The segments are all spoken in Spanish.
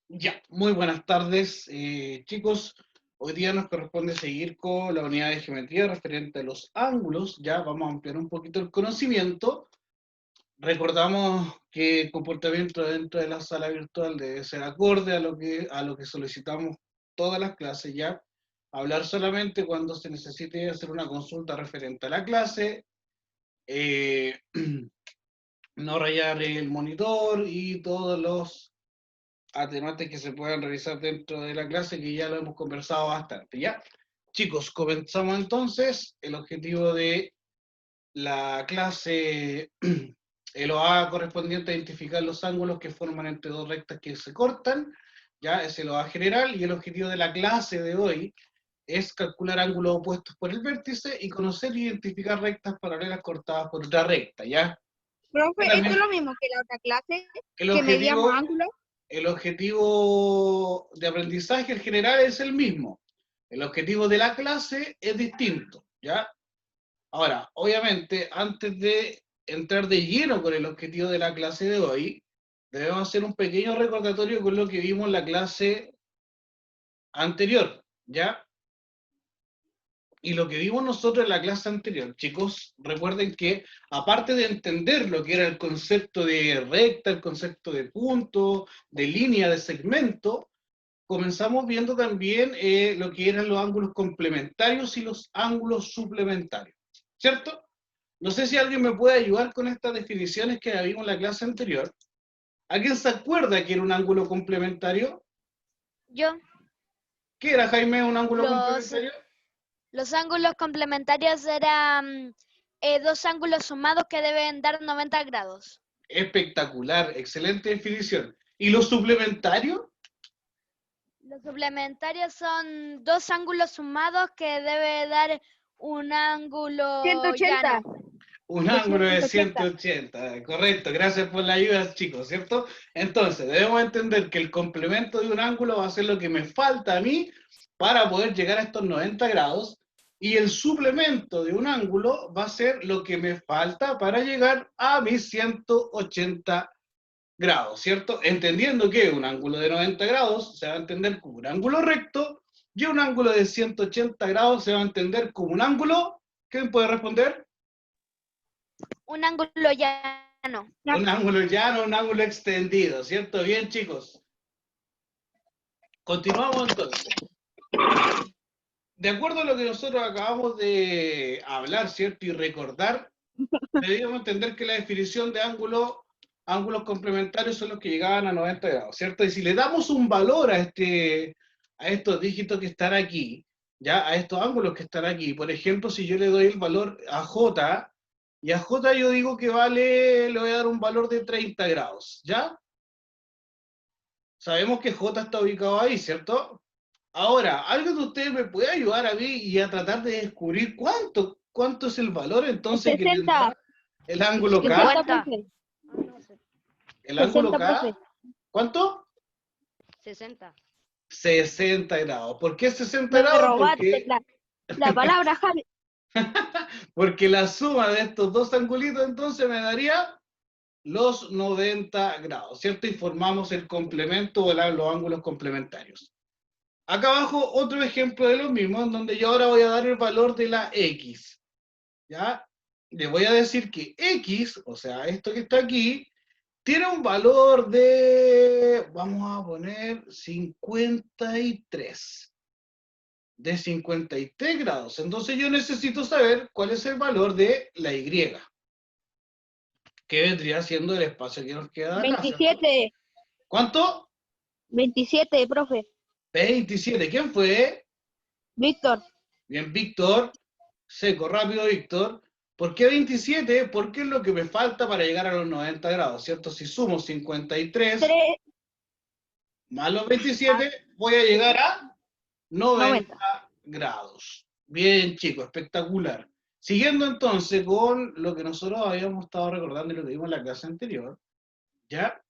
Ya, muy buenas tardes, chicos. Hoy día nos corresponde seguir con la unidad de geometría referente a los ángulos. Ya vamos a ampliar un poquito el conocimiento. Recordamos que el comportamiento dentro de la sala virtual debe ser acorde a lo que solicitamos todas las clases. Ya hablar solamente cuando se necesite hacer una consulta referente a la clase. eh, no rayar el monitor y todos los atenuantes que se puedan realizar dentro de la clase, que ya lo hemos conversado bastante, ¿ya? Chicos, comenzamos entonces. El objetivo de la clase, el OA correspondiente a identificar los ángulos que forman entre dos rectas que se cortan, ya es el OA general, y el objetivo de la clase de hoy es calcular ángulos opuestos por el vértice y conocer e identificar rectas paralelas cortadas por otra recta, ¿ya? Profe, esto es También lo mismo que la otra clase, el que medíamos objetivo ángulos. el objetivo de aprendizaje en general es el mismo. El objetivo de la clase es distinto, ¿ya? Ahora, obviamente, antes de entrar de lleno con el objetivo de la clase de hoy, debemos hacer un pequeño recordatorio con lo que vimos en la clase anterior, ¿ya? Y lo que vimos nosotros en la clase anterior, chicos, recuerden que aparte de entender lo que era el concepto de recta, el concepto de punto, de línea, de segmento, comenzamos viendo también lo que eran los ángulos complementarios y los ángulos suplementarios, ¿cierto? No sé si alguien me puede ayudar con estas definiciones que vimos en la clase anterior. ¿Alguien se acuerda que era un ángulo complementario? Yo, ¿Qué era, Jaime, un ángulo los, complementario? los ángulos complementarios eran dos ángulos sumados que deben dar 90 grados. Espectacular, excelente definición. ¿Y los suplementarios? Los suplementarios son dos ángulos sumados que debe dar un ángulo 180. llano. Un De ángulo de 180. 180, correcto, gracias por la ayuda, chicos, ¿cierto? Entonces, debemos entender que el complemento de un ángulo va a ser lo que me falta a mí para poder llegar a estos 90 grados, y el suplemento de un ángulo va a ser lo que me falta para llegar a mis 180 grados, ¿cierto? Entendiendo que un ángulo de 90 grados se va a entender como un ángulo recto, y un ángulo de 180 grados se va a entender como un ángulo, ¿quién puede responder? Un ángulo llano. Un ángulo llano, un ángulo extendido, ¿cierto? Bien, chicos. Continuamos entonces. De acuerdo a lo que nosotros acabamos de hablar, ¿cierto? Y recordar, debíamos entender que la definición de ángulos complementarios son los que llegaban a 90 grados, ¿cierto? Y si le damos un valor a estos dígitos que están aquí, ya a estos ángulos que están aquí, por ejemplo, si yo le doy el valor a J, y a J yo digo que vale, le voy a dar un valor de 30 grados, ¿ya? Sabemos que J está ubicado ahí, ¿cierto? Ahora, ¿alguien de ustedes me puede ayudar a mí y a tratar de descubrir cuánto es el valor entonces que 60. tendrá el ángulo K? 60, 50. profe. ¿El ángulo 60, K? profe. ¿Cuánto? 60. 60 grados. ¿Por qué 60 Me grados? robaste la palabra, Javi. Porque la suma de estos dos angulitos entonces me daría los 90 grados, ¿cierto? Y formamos el complemento o los ángulos complementarios. Acá abajo otro ejemplo de lo mismo, en donde yo ahora voy a dar el valor de la X, ¿ya? Le voy a decir que X, o sea, esto que está aquí, tiene un valor de, vamos a poner 53, de 53 grados. Entonces yo necesito saber cuál es el valor de la Y, que vendría siendo el espacio que nos queda acá, ¿cierto? 27. ¿Cuánto? 27, profe. 27. ¿Quién fue? Víctor. Bien, Víctor. Seco, rápido, Víctor. ¿Por qué 27? Porque es lo que me falta para llegar a los 90 grados, ¿cierto? Si sumo 53 3. más los 27, voy a llegar a 90 90. grados. Bien, chicos, espectacular. Siguiendo entonces con lo que nosotros habíamos estado recordando y lo que vimos en la clase anterior, ¿ya?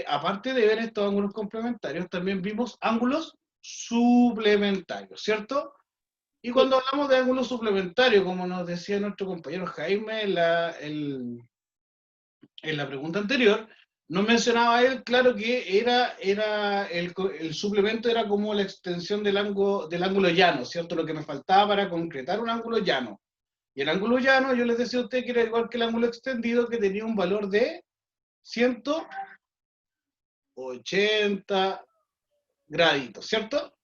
Aparte de ver estos ángulos complementarios, también vimos ángulos suplementarios, ¿cierto? Y cuando hablamos de ángulos suplementarios, como nos decía nuestro compañero Jaime en la pregunta anterior, Nos mencionaba él, claro, que el suplemento era como la extensión del ángulo llano, ¿cierto? Lo que me faltaba para concretar un ángulo llano. Y el ángulo llano, yo les decía a usted que era igual que el ángulo extendido, que tenía un valor de 180 graditos, ¿cierto?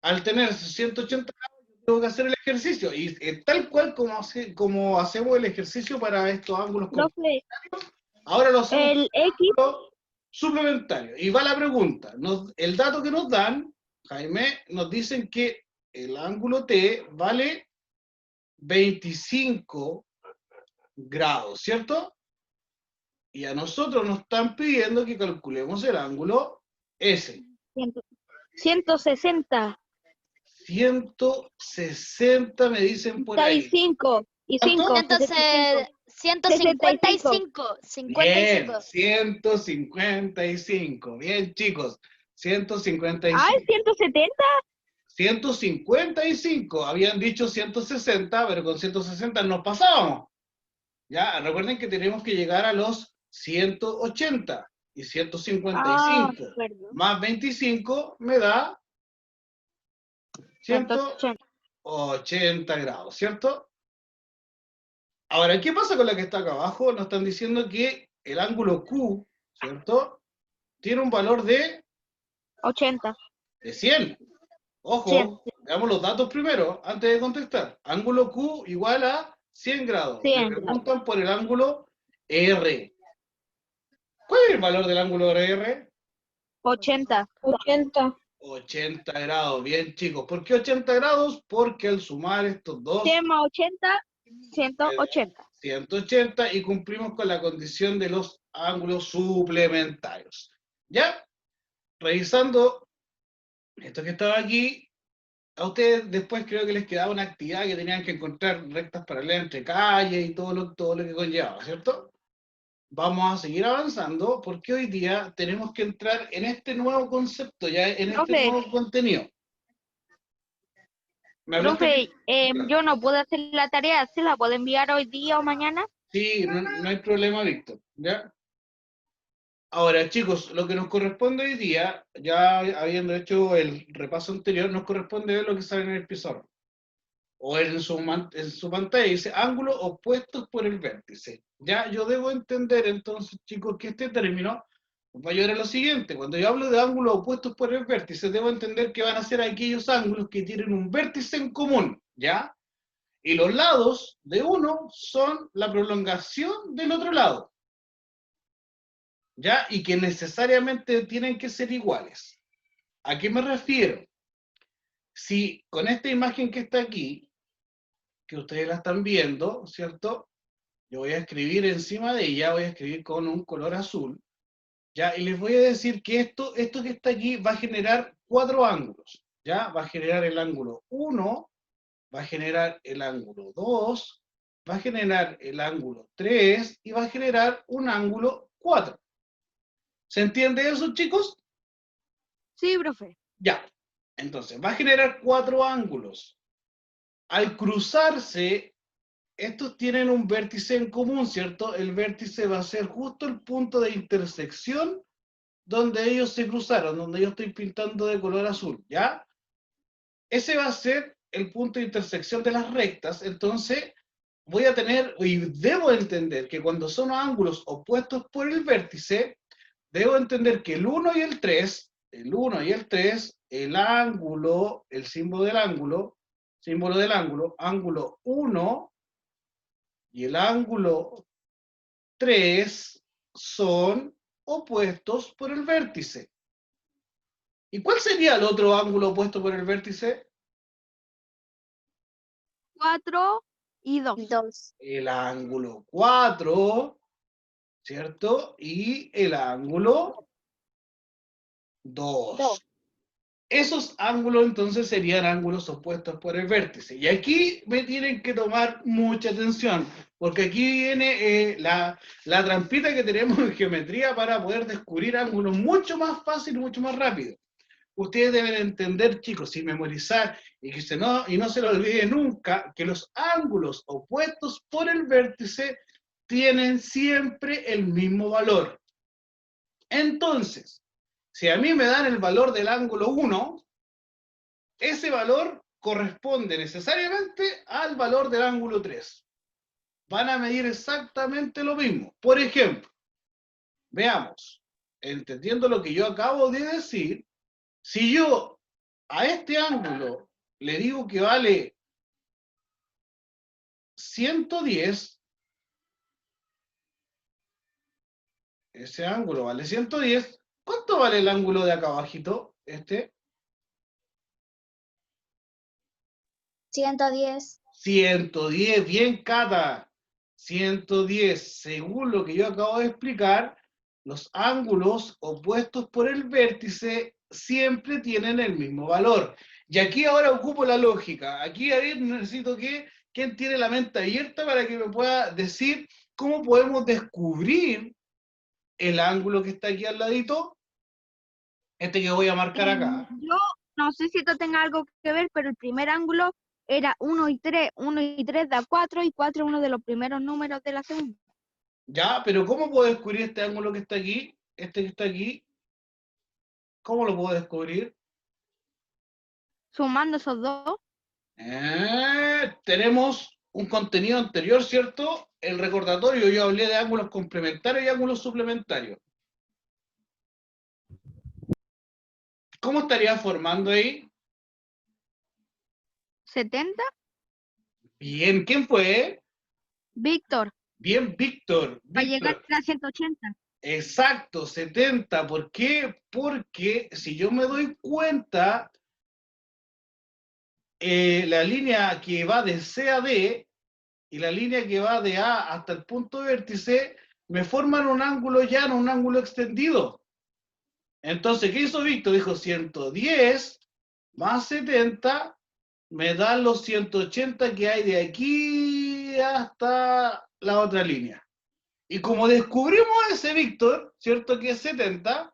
Al tener 180 grados, tengo que hacer el ejercicio. Y tal cual como hacemos el ejercicio para estos ángulos Profe, ahora lo hacemos el X, suplementario. Y va la pregunta. El dato que nos dan, Jaime, nos dicen que el ángulo T vale 25 grados, ¿cierto? Y a nosotros nos están pidiendo que calculemos el ángulo S. 160. 160 me dicen por ahí. 65 y ¿Cuánto? 5. Entonces, 155. Bien, 55. 155. Bien, chicos. 155. Ah, ¿es 170? 155. Habían dicho 160, pero con 160 nos pasábamos. Ya, recuerden que tenemos que llegar a los 180 y 155 perdón. más 25 me da 180. 180 grados, ¿cierto? Ahora, ¿qué pasa con la que está acá abajo? Nos están diciendo que el ángulo Q, ¿cierto? Tiene un valor de 80. 100. Ojo, 100. veamos los datos primero, antes de contestar. Ángulo Q igual a 100 grados. 100 Me preguntan por el ángulo R. ¿Cuál es el valor del ángulo R? 80. 80. 80 grados, bien chicos. ¿Por qué 80 grados? Porque al sumar estos dos, 100 más 80, 180. 180 y cumplimos con la condición de los ángulos suplementarios. ¿Ya? Revisando esto que estaba aquí, a ustedes después creo que les quedaba una actividad que tenían que encontrar rectas paralelas entre calles y todo lo que conllevaba, ¿cierto? Vamos a seguir avanzando porque hoy día tenemos que entrar en este nuevo concepto, ya en este Profe. nuevo contenido. ¿Me hablaste? Profe, yo no puedo hacer la tarea. ¿Se la puedo enviar hoy día o mañana? Sí, no hay problema, Víctor. ¿Ya? Ahora, chicos, lo que nos corresponde hoy día, ya habiendo hecho el repaso anterior, nos corresponde ver lo que sale en el pizarrón. O en su pantalla dice ángulos opuestos por el vértice. Ya yo debo entender entonces, chicos, que este término va a ayudar a lo siguiente. Cuando yo hablo de ángulos opuestos por el vértice, debo entender que van a ser aquellos ángulos que tienen un vértice en común, ¿ya? Y los lados de uno son la prolongación del otro lado, ¿ya? Y que necesariamente tienen que ser iguales. ¿A qué me refiero? Si con esta imagen que está aquí, que ustedes la están viendo, ¿cierto? Yo voy a escribir encima de ella, voy a escribir con un color azul, ¿ya? Y les voy a decir que esto que está aquí va a generar 4 ángulos, ¿ya? Va a generar el ángulo 1, va a generar el ángulo 2, va a generar el ángulo 3 y va a generar un ángulo 4. ¿Se entiende eso, chicos? Sí, profe. Ya. Entonces, va a generar 4 ángulos. Al cruzarse, estos tienen un vértice en común, ¿cierto? El vértice va a ser justo el punto de intersección donde ellos se cruzaron, donde yo estoy pintando de color azul, ¿ya? Ese va a ser el punto de intersección de las rectas, entonces voy a tener, y debo entender que cuando son ángulos opuestos por el vértice, debo entender que el 1 y el 3, el ángulo, el símbolo del ángulo, ángulo 1 y el ángulo 3 son opuestos por el vértice. ¿Y cuál sería el otro ángulo opuesto por el vértice? 4 y 2. 2. El ángulo 4, ¿cierto? Y el ángulo 2. Dos. Esos ángulos entonces serían ángulos opuestos por el vértice. Y aquí me tienen que tomar mucha atención, porque aquí viene la trampita que tenemos en geometría para poder descubrir ángulos mucho más fácil y mucho más rápido. Ustedes deben entender, chicos, y memorizar, y no se lo olvide nunca, que los ángulos opuestos por el vértice tienen siempre el mismo valor. Entonces, si a mí me dan el valor del ángulo 1, ese valor corresponde necesariamente al valor del ángulo 3. Van a medir exactamente lo mismo. Por ejemplo, veamos, entendiendo lo que yo acabo de decir, si yo a este ángulo le digo que vale 110, ese ángulo vale 110, ¿cuánto vale el ángulo de acá abajito? Este. 110. 110, bien, Cata. 110, según lo que yo acabo de explicar, los ángulos opuestos por el vértice siempre tienen el mismo valor. Y aquí ahora ocupo la lógica. Aquí, David, necesito que quien tiene la mente abierta para que me pueda decir cómo podemos descubrir el ángulo que está aquí al ladito, este que voy a marcar acá. Yo no sé si esto tenga algo que ver, pero el primer ángulo era 1 y 3. 1 y 3 da 4 y 4 es uno de los primeros números de la segunda. Ya, pero ¿cómo puedo descubrir este ángulo que está aquí? Este que está aquí. ¿Cómo lo puedo descubrir? Sumando esos dos. Tenemos un contenido anterior, ¿cierto? El recordatorio, yo hablé de ángulos complementarios y ángulos suplementarios. ¿Cómo estaría formando ahí? 70. Bien, ¿quién fue? Víctor. Bien, Víctor. Para llegar Víctor. a 180. Exacto, 70. ¿Por qué? Porque si yo me doy cuenta, la línea que va de C a D y la línea que va de A hasta el punto de vértice me forman un ángulo llano, un ángulo extendido. Entonces, ¿qué hizo Víctor? Dijo 110 más 70 me dan los 180 que hay de aquí hasta la otra línea. Y como descubrimos ese Víctor, ¿cierto? Que es 70,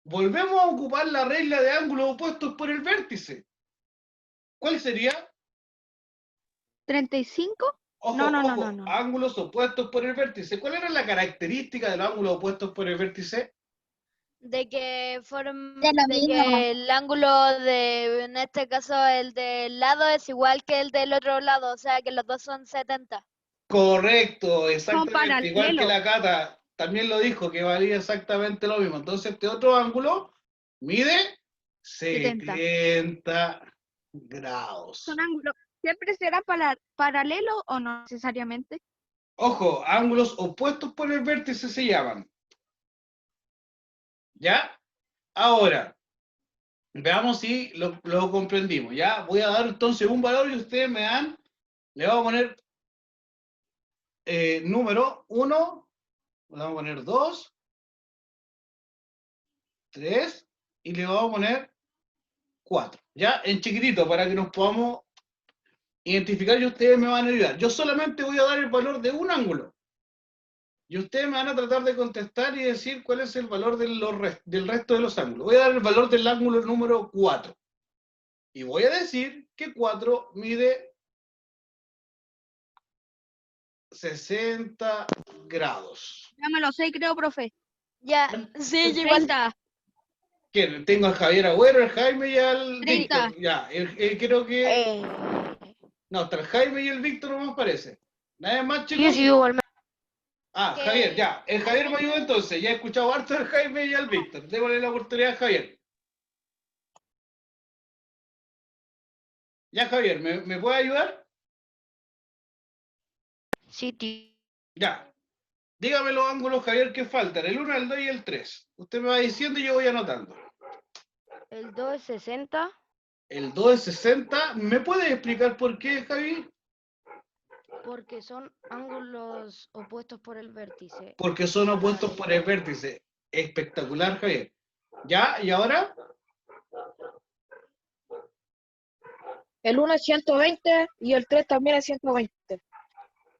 volvemos a ocupar la regla de ángulos opuestos por el vértice. ¿Cuál sería? 35. Ojo, No. ángulos opuestos por el vértice. ¿Cuál era la característica de los ángulos opuestos por el vértice? De que mismo. el ángulo de, en este caso, el del lado es igual que el del otro lado, o sea que los dos son 70. Correcto, exactamente. Igual que paralelos. la Cata también lo dijo, que valía exactamente lo mismo. Entonces, este otro ángulo mide 70 grados. Son ángulos. ¿Siempre será paralelo o no necesariamente? Ojo, ángulos opuestos por el vértice se llaman. ¿Ya? Ahora, veamos si lo comprendimos. ¿Ya? Voy a dar entonces un valor y ustedes me dan, le vamos a poner número 1, le vamos a poner 2, 3 y le vamos a poner 4. ¿Ya? En chiquitito para que nos podamos identificar y ustedes me van a ayudar. Yo solamente voy a dar el valor de un ángulo. Y ustedes me van a tratar de contestar y decir cuál es el valor del resto de los ángulos. Voy a dar el valor del ángulo número 4. Y voy a decir que 4 mide 60 grados. Ya me lo sé, creo, profe. Ya, sí, yo igual. 30. ¿Quién? Tengo al Javier Agüero, al Jaime y al 30. Víctor. Ya, creo que... No, hasta el Jaime y el Víctor no me parece. ¿Nadie más, chicos? Sí, igual. Ah, Que- Javier, ya. El Javier me ayuda entonces. Ya he escuchado harto al Jaime y al Víctor. Démosle la oportunidad a Javier. Ya, Javier, ¿me puede ayudar? Sí, tío. Ya. Dígame los ángulos, Javier, que faltan. El 1, el 2 y el 3. Usted me va diciendo y yo voy anotando. El 2 es 60. El 2 es 60. ¿Me puede explicar por qué, Javi? Porque son ángulos opuestos por el vértice. Porque son opuestos por el vértice. Espectacular, Javier. ¿Ya? ¿Y ahora? El 1 es 120 y el 3 también es 120.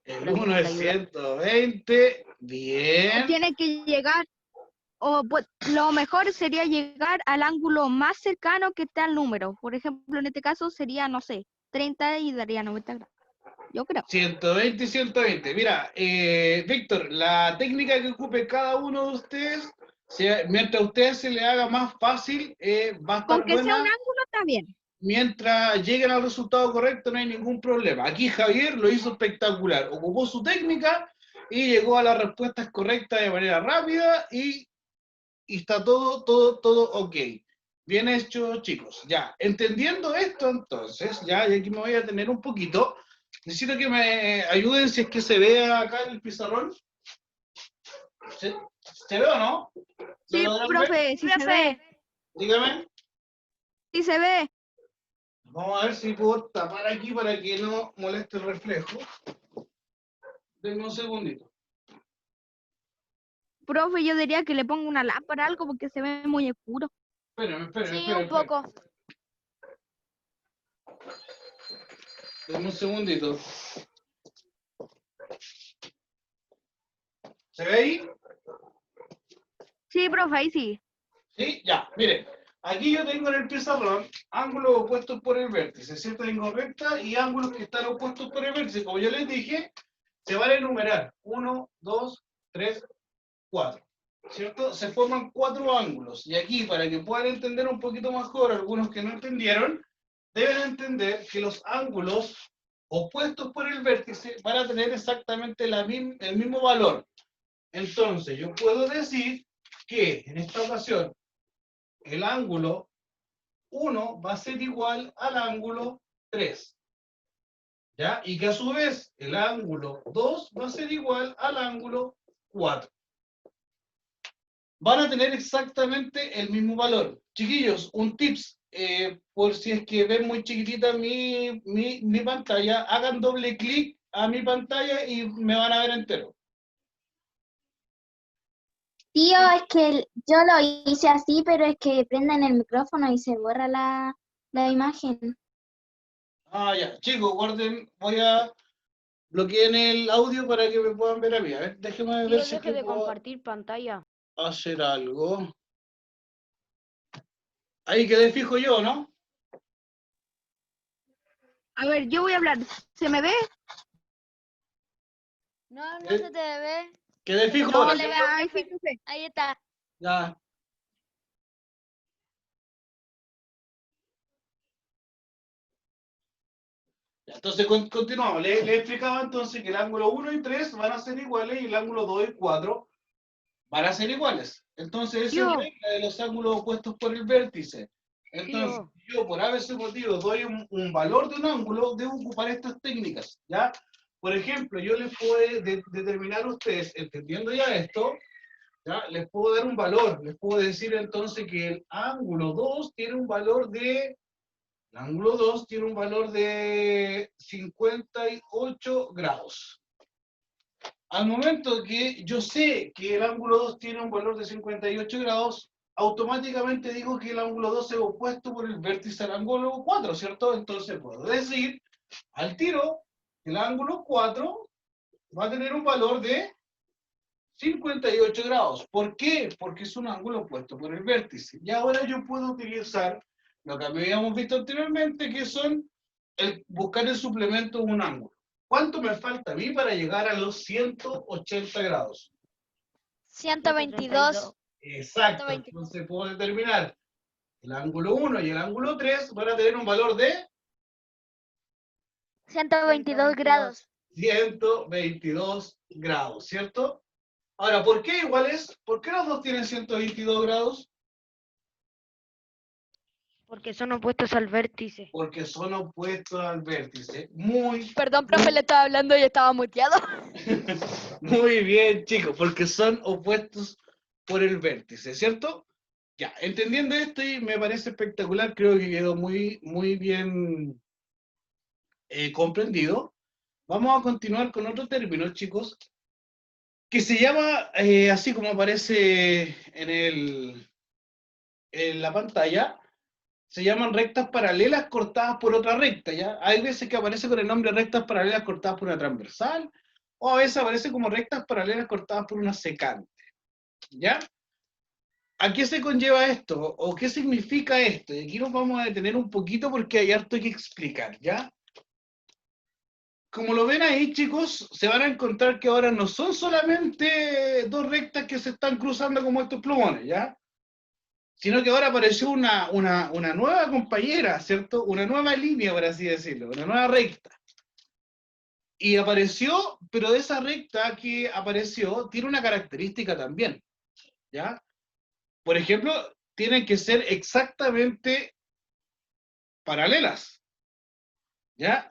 El 1 es 120. Bien. Tiene que llegar, o pues, lo mejor sería llegar al ángulo más cercano que esté al número. Por ejemplo, en este caso sería, no sé, 30 y daría 90 grados. Yo creo. 120 y 120. Mira, Víctor, la técnica que ocupe cada uno de ustedes Mientras a usted se le haga más fácil, va a estar Con que sea un buena. ángulo está bien. Mientras lleguen al resultado correcto, no hay ningún problema. Aquí Javier lo hizo espectacular. Ocupó su técnica y llegó a las respuestas correctas de manera rápida y está todo ok. Bien hecho, chicos. Ya, entendiendo esto, entonces, ya, y aquí me voy a detener un poquito. Necesito que me ayuden si es que se vea acá en el pizarrón. ¿Se ve o no? Sí, ¿Lo logran ver? profe, sí se ve. Dígame. Sí se ve. Vamos a ver si puedo tapar aquí para que no moleste el reflejo. Denme un segundito. Profe, yo diría que le ponga una lámpara algo porque se ve muy oscuro. Espérenme. Sí, un poco. Denme un segundito. ¿Se ve ahí? Sí, profe, ahí sí. Sí, ya, miren. Aquí yo tengo en el pizarrón ángulos opuestos por el vértice, cierta línea recta y ángulos que están opuestos por el vértice. Como yo les dije, se van a enumerar 1, 2, 3, 4. ¿Cierto? Se forman 4 ángulos. Y aquí, para que puedan entender un poquito mejor, algunos que no entendieron, deben entender que los ángulos opuestos por el vértice van a tener exactamente el mismo valor. Entonces, yo puedo decir que en esta ocasión el ángulo 1 va a ser igual al ángulo 3. ¿Ya? Y que a su vez el ángulo 2 va a ser igual al ángulo 4. Van a tener exactamente el mismo valor. Chiquillos, un tips, por si es que ven muy chiquitita mi pantalla, hagan doble clic a mi pantalla y me van a ver entero. Tío, es que yo lo hice así, pero es que prenden el micrófono y se borra la imagen. Ah, ya. Chicos, guarden, voy a bloquear el audio para que me puedan ver a mí. A ver, déjenme ver Tío, si es deje que de puedo compartir pantalla. hacer algo. Ahí quedé fijo yo, ¿no? A ver, yo voy a hablar. ¿Se me ve? No, no se te ve. Quedé fijo No, ahora, le ¿cierto? veo. Ahí sí, profe. Ahí está. Ya. Ya, entonces continuamos. Le explicaba entonces que el ángulo 1 y 3 van a ser iguales y el ángulo 2 y 4 van a ser iguales. Entonces, esa es Tío. la regla de los ángulos opuestos por el vértice. Entonces, Tío. yo por ese motivo doy un valor de un ángulo, debo ocupar estas técnicas, ¿ya? Por ejemplo, yo les puedo determinar a ustedes, entendiendo ya esto, ¿ya? Les puedo dar un valor, les puedo decir entonces que el ángulo 2 tiene un valor de, el ángulo 2 tiene un valor de 58 grados. Al momento que yo sé que el ángulo 2 tiene un valor de 58 grados, automáticamente digo que el ángulo 2 es opuesto por el vértice al ángulo 4, ¿cierto? Entonces puedo decir al tiro que el ángulo 4 va a tener un valor de 58 grados. ¿Por qué? Porque es un ángulo opuesto por el vértice. Y ahora yo puedo utilizar lo que habíamos visto anteriormente, que son buscar el suplemento de un ángulo. ¿Cuánto me falta a mí para llegar a los 180 grados? 122. Exacto. 120. Entonces puedo determinar el ángulo 1 y el ángulo 3 van a tener un valor de 122 grados. 122 grados, ¿cierto? Ahora, ¿por qué iguales? ¿Por qué los dos tienen 122 grados? Porque son opuestos al vértice. Porque son opuestos al vértice. Perdón, profe, le estaba hablando y estaba muteado. Muy bien, chicos, porque son opuestos por el vértice, ¿cierto? Ya, entendiendo esto y me parece espectacular, creo que quedó muy bien comprendido. Vamos a continuar con otro término, chicos, que se llama, así como aparece en la pantalla, se llaman rectas paralelas cortadas por otra recta, ¿ya? Hay veces que aparece con el nombre rectas paralelas cortadas por una transversal, o a veces aparece como rectas paralelas cortadas por una secante, ¿ya? ¿A qué se conlleva esto? ¿O qué significa esto? Y aquí nos vamos a detener un poquito porque hay harto que explicar, ¿ya? como lo ven ahí, chicos, se van a encontrar que ahora no son solamente dos rectas que se están cruzando como estos plumones, ¿ya? Sino que ahora apareció una nueva compañera, ¿cierto? Una nueva línea, por así decirlo, una nueva recta. Y apareció, pero de esa recta que apareció, tiene una característica también, ¿ya? Por ejemplo, tienen que ser exactamente paralelas, ¿ya?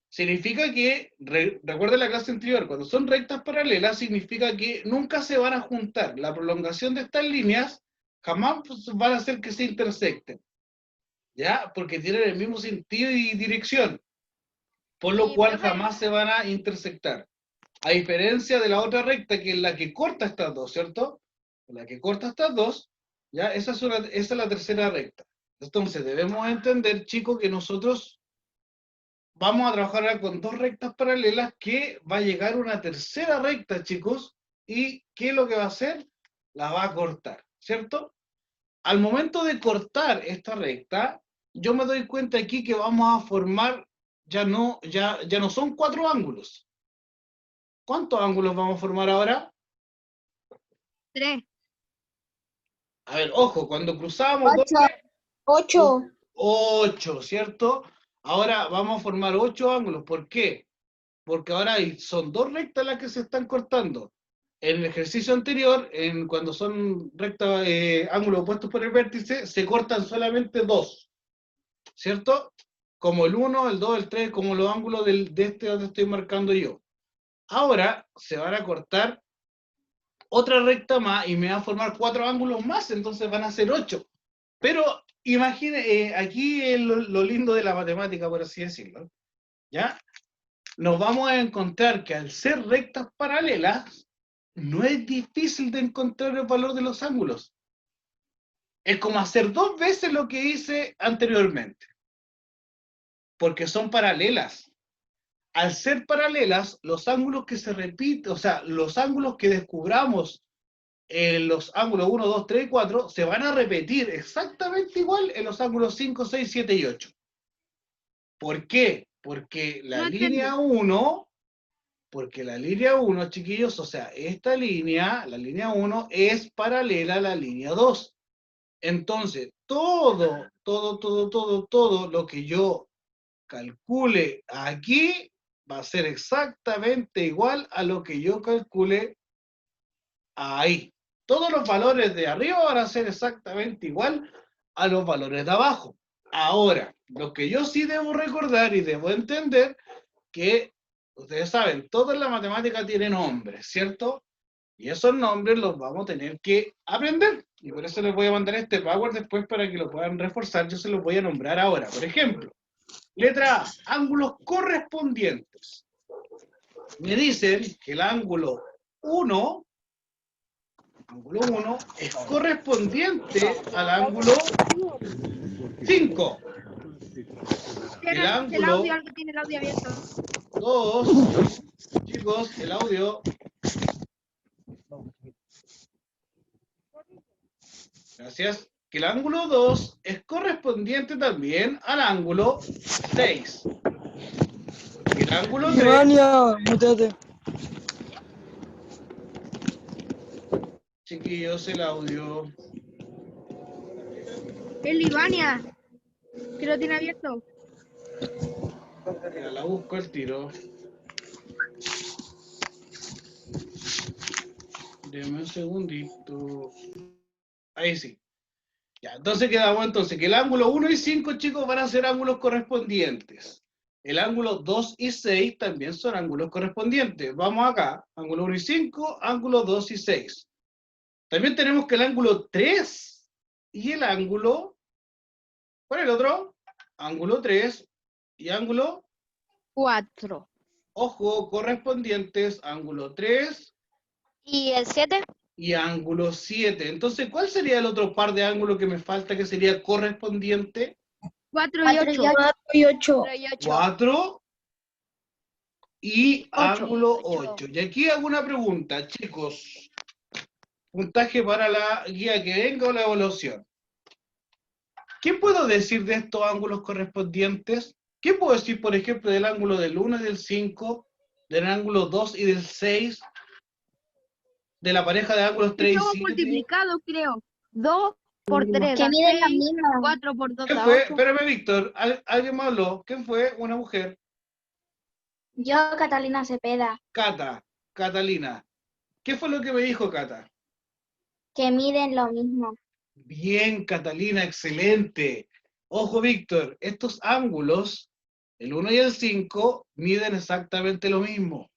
Significa que, recuerden la clase anterior, cuando son rectas paralelas, significa que nunca se van a juntar. La prolongación de estas líneas jamás van a hacer que se intersecten, ¿ya? Porque tienen el mismo sentido y dirección, por lo Sí, cual profe. jamás se van a intersectar. A diferencia de la otra recta, que es la que corta estas dos, ¿cierto? La que corta estas dos, ¿ya? Esa es la tercera recta. Entonces, debemos entender, chicos, que nosotros vamos a trabajar ahora con dos rectas paralelas, que va a llegar una tercera recta, chicos, y ¿qué es lo que va a hacer? La va a cortar, ¿cierto? Al momento de cortar esta recta, yo me doy cuenta aquí que vamos a formar, ya no son cuatro ángulos. ¿Cuántos ángulos vamos a formar ahora? 3. A ver, ojo, cuando cruzamos dos, 8. 8, ¿cierto? Ahora vamos a formar 8 ángulos. ¿Por qué? Porque ahora son dos rectas las que se están cortando. En el ejercicio anterior, cuando son rectas, ángulos opuestos por el vértice, se cortan solamente dos, ¿cierto? Como el 1, el 2, el 3, como los ángulos de este donde estoy marcando yo. Ahora se van a cortar otra recta más y me va a formar 4 ángulos más, entonces van a ser 8. Pero imagine, aquí es lo lindo de la matemática, por así decirlo, ¿ya? Nos vamos a encontrar que al ser rectas paralelas, no es difícil de encontrar el valor de los ángulos. Es como hacer 2 veces lo que hice anteriormente, porque son paralelas. Al ser paralelas, los ángulos que se repiten, o sea, los ángulos que descubramos en los ángulos 1, 2, 3 y 4, se van a repetir exactamente igual en los ángulos 5, 6, 7 y 8. ¿Por qué? Porque la No línea 1, chiquillos, o sea, esta línea, la línea 1, es paralela a la línea 2. Entonces, todo lo que yo calcule aquí va a ser exactamente igual a lo que yo calcule ahí. Todos los valores de arriba van a ser exactamente igual a los valores de abajo. Ahora, lo que yo sí debo recordar y debo entender, que ustedes saben, todo en la matemática tiene nombres, ¿cierto? Y esos nombres los vamos a tener que aprender. Y por eso les voy a mandar este PowerPoint después para que lo puedan reforzar. Yo se los voy a nombrar ahora. Por ejemplo, letra A, ángulos correspondientes. Me dicen que el ángulo 1 es correspondiente al ángulo 5. El ángulo audio, algo tiene el audio abierto. 2, chicos, el audio. Gracias. Que el ángulo 2 es correspondiente también al ángulo 6. Y el ángulo 3... Ivania, mutate. Chiquillos, el audio. Es Libania, que lo tiene abierto. Mira, la busco al tiro. Deme un segundito. Ahí sí. Ya, entonces quedamos que el ángulo 1 y 5, chicos, van a ser ángulos correspondientes. El ángulo 2 y 6 también son ángulos correspondientes. Vamos acá. Ángulo 1 y 5, ángulo 2 y 6. También tenemos que el ángulo 3 y el ángulo... ¿Cuál es el otro? Ángulo 3 y ángulo... 4. Ojo, correspondientes, ángulo 3 ¿Y el 7? y ángulo 7. Entonces, ¿cuál sería el otro par de ángulos que me falta que sería correspondiente? 4 y 8. 4 y 8. 4 y Ocho. ángulo 8. Y aquí hago una pregunta, chicos. Puntaje para la guía que venga o la evaluación. ¿Qué puedo decir de estos ángulos correspondientes? ¿Qué puedo decir, por ejemplo, del ángulo del 1 y del 5, del ángulo 2 y del 6, de la pareja de ángulos 3 y Estamos 7? multiplicados, creo. 2 por 3 Que da miden lo 6, mismo. 4 por 2 ¿Quién da fue? 8. Espérame, Víctor. ¿Alguien me habló? ¿Quién fue? Una mujer. Yo, Catalina Cepeda. Cata. Catalina. ¿Qué fue lo que me dijo Cata? Que miden lo mismo. Bien, Catalina, excelente. Ojo, Víctor, estos ángulos, el 1 y el 5, miden exactamente lo mismo.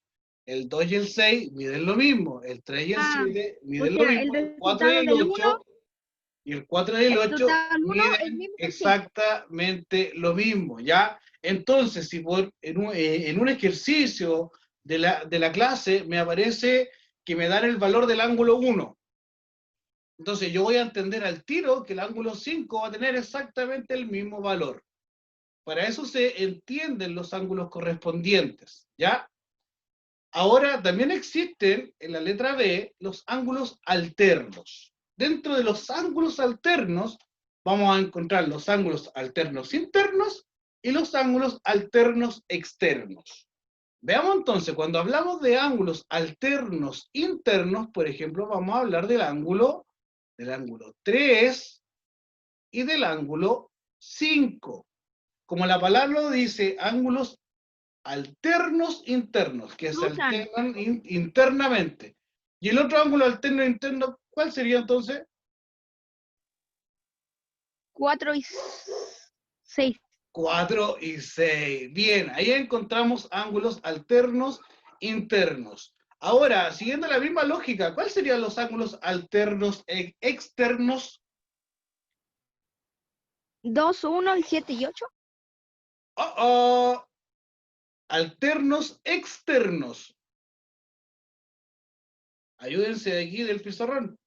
El 2 y el 6 miden lo mismo. El 3 y el 7 O miden lo sea, el mismo. El 4 y resultado el del 1, 8 y el 4 y el el 8 total 1 es el miden mismo que el 5. exactamente lo mismo, ¿ya? Entonces, si en un ejercicio de la clase me aparece que me dan el valor del ángulo 1, entonces yo voy a entender al tiro que el ángulo 5 va a tener exactamente el mismo valor. Para eso se entienden los ángulos correspondientes, ¿ya? Ahora también existen en la letra B los ángulos alternos. Dentro de los ángulos alternos vamos a encontrar los ángulos alternos internos y los ángulos alternos externos. Veamos entonces, cuando hablamos de ángulos alternos internos, por ejemplo, vamos a hablar del ángulo 3 y del ángulo 5. Como la palabra lo dice, ángulos alternos internos, que se Cruzan. alternan internamente. Y el otro ángulo alterno interno, ¿cuál sería entonces? 4 y 6. 4 y 6. Bien, ahí encontramos ángulos alternos internos. Ahora, siguiendo la misma lógica, ¿cuáles serían los ángulos alternos externos? 2, 1 y 7 y 8. Oh, oh. Alternos externos. Ayúdense de aquí del pizarrón.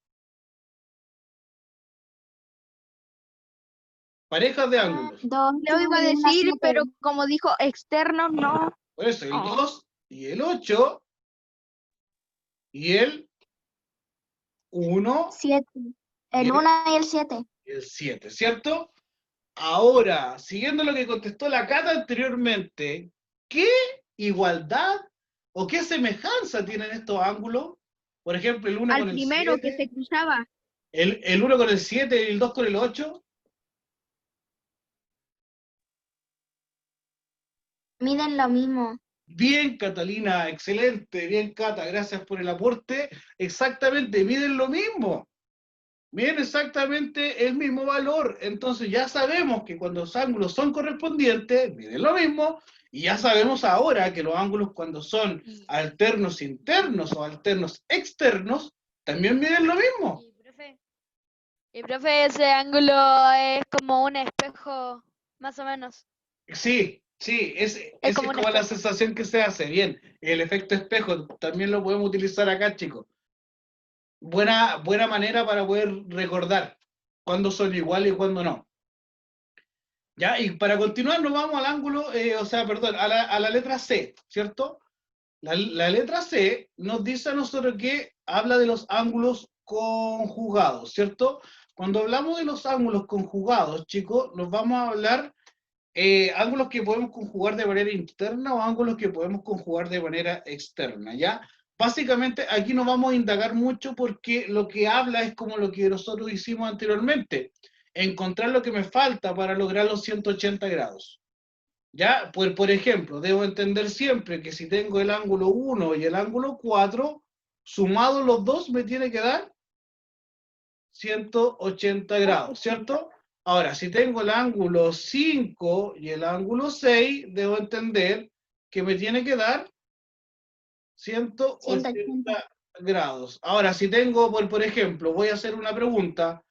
Parejas de ángulos. 2, Lo iba a 1 y 1, decir, 7. pero como dijo externo, no. Por eso, el Oh. 2 y el 8 y el 1 7. El y 1 y el 7. el 7, ¿cierto? Ahora, siguiendo lo que contestó la Cata anteriormente, ¿qué igualdad o qué semejanza tienen estos ángulos? Por ejemplo, el 1 Al con el primero que 7, se cruzaba. el 1 con el 7 y el 2 con el 8. Miden lo mismo. Bien, Catalina, excelente, bien, Cata, gracias por el aporte. Exactamente, miden lo mismo. Miden exactamente el mismo valor. Entonces ya sabemos que cuando los ángulos son correspondientes, miden lo mismo. Y ya sabemos ahora que los ángulos cuando son alternos internos o alternos externos, también miden lo mismo. Y profe, ese ángulo es como un espejo, más o menos. Sí, sí, esa es como un como la espejo. sensación que se hace. Bien, el efecto espejo también lo podemos utilizar acá, chicos. Buena manera para poder recordar cuándo son iguales y cuándo no. Ya, y para continuar nos vamos al ángulo, perdón, a la letra C, ¿cierto? La letra C nos dice a nosotros que habla de los ángulos conjugados, ¿cierto? Cuando hablamos de los ángulos conjugados, chicos, nos vamos a hablar ángulos que podemos conjugar de manera interna o ángulos que podemos conjugar de manera externa, ¿ya? Básicamente aquí no vamos a indagar mucho porque lo que habla es como lo que nosotros hicimos anteriormente, encontrar lo que me falta para lograr los 180 grados. ¿Ya? Por ejemplo, debo entender siempre que si tengo el ángulo 1 y el ángulo 4, sumados los dos me tiene que dar 180 grados, ¿cierto? Ahora, si tengo el ángulo 5 y el ángulo 6, debo entender que me tiene que dar 180 grados. Ahora, si tengo, por ejemplo, voy a hacer una pregunta.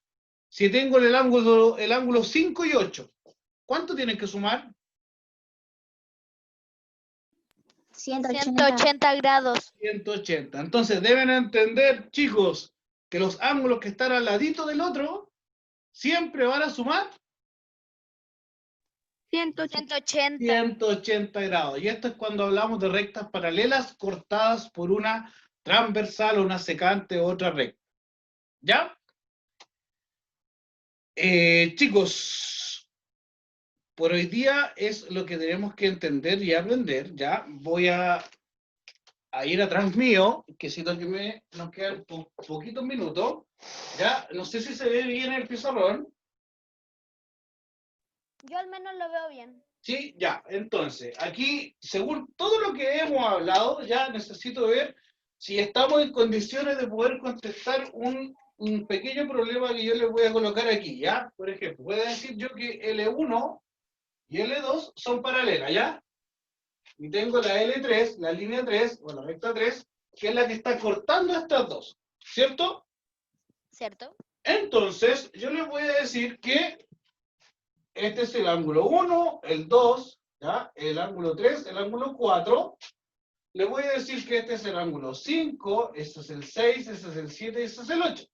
Si tengo el ángulo 5 y 8, ¿cuánto tienen que sumar? 180 grados. 180. Entonces, deben entender, chicos, que los ángulos que están al ladito del otro siempre van a sumar 180. 180 grados. Y esto es cuando hablamos de rectas paralelas cortadas por una transversal o una secante o otra recta. ¿Ya? Chicos, por hoy día es lo que tenemos que entender y aprender, ¿ya? Voy a ir atrás mío, que siento que nos quedan poquitos minutos, ¿ya? No sé si se ve bien el pizarrón. Yo al menos lo veo bien. Sí, ya. Entonces, aquí, según todo lo que hemos hablado, ya necesito ver si estamos en condiciones de poder contestar un pequeño problema que yo les voy a colocar aquí, ¿ya? Por ejemplo, voy a decir yo que L1 y L2 son paralelas, ¿ya? Y tengo la L3, la línea 3, o la recta 3, que es la que está cortando estas dos, ¿cierto? ¿Cierto? Entonces, yo les voy a decir que este es el ángulo 1, el 2, ¿ya? El ángulo 3, el ángulo 4. Le voy a decir que este es el ángulo 5, este es el 6, este es el 7 y este es el 8.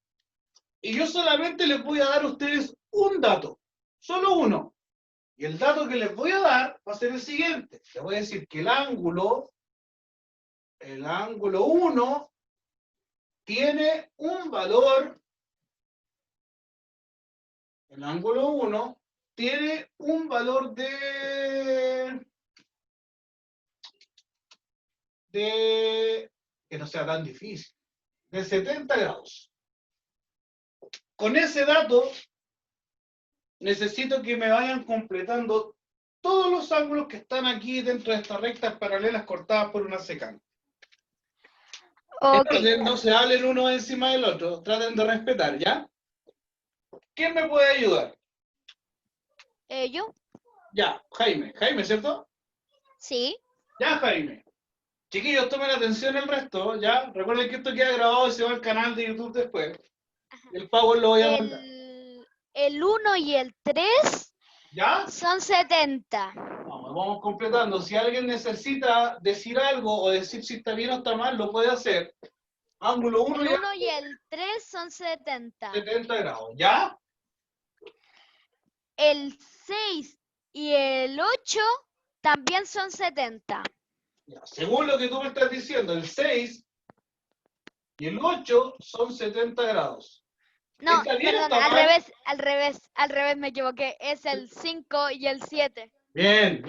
Y yo solamente les voy a dar a ustedes un dato, solo uno. Y el dato que les voy a dar va a ser el siguiente. Les voy a decir que el ángulo 1 tiene un valor, el ángulo 1 tiene un valor de que no sea tan difícil, de 70 grados. Con ese dato, necesito que me vayan completando todos los ángulos que están aquí dentro de estas rectas paralelas cortadas por una secante. Ok. Entonces, no se hablen uno encima del otro, traten de respetar, ¿ya? ¿Quién me puede ayudar? ¿Yo? Ya, Jaime, ¿cierto? Sí. Ya, Jaime. Chiquillos, tomen atención el resto, ¿ya? Recuerden que esto queda grabado y se va al canal de YouTube después. El Power lo voy a mandar. El 1 y el 3 ¿Ya? son 70. Vamos completando. Si alguien necesita decir algo o decir si está bien o está mal, lo puede hacer. Ángulo 1 El y 1 y el 3 son 70. 70 grados. ¿Ya? El 6 y el 8 también son 70. Ya. Según lo que tú me estás diciendo, el 6 y el 8 son 70 grados. No, ¿Está bien o perdón, está mal? al revés me equivoqué. Es el 5 y el 7. Bien,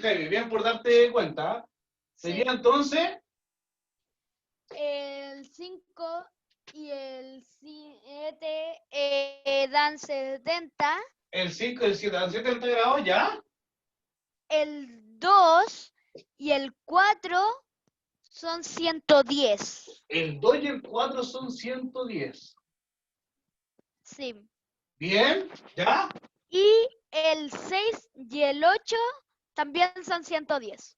Jaime. Bien por darte cuenta. ¿Ah? Sería Sí. entonces El 5 y el 7 dan 70. el 5 y el 7 dan 70 grados, ¿ya? El 2 y el 4 son 110. El 2 y el 4 son 110. Sí. Bien, ¿ya? Y el 6 y el 8 también son 110.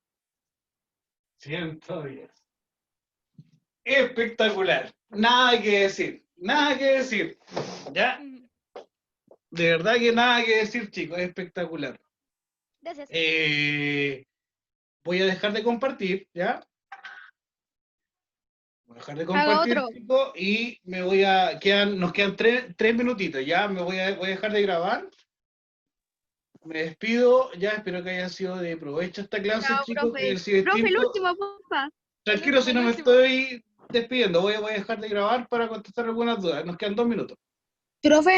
110. Espectacular. Nada que decir. Nada que decir. ¿Ya? De verdad que nada que decir, chicos. Espectacular. Gracias. Voy a dejar de compartir, ¿ya? Voy a dejar de Haga compartir, otro. chicos, y nos quedan tres minutitos, ¿ya? Voy a dejar de grabar. Me despido, ya espero que haya sido de provecho esta clase, Chao, chicos. profe. Que haya sido Profe, el distinto. último, porfa. Tranquilo si no el me último. estoy despidiendo. Voy a dejar de grabar para contestar algunas dudas. Nos quedan 2 minutos. Profe.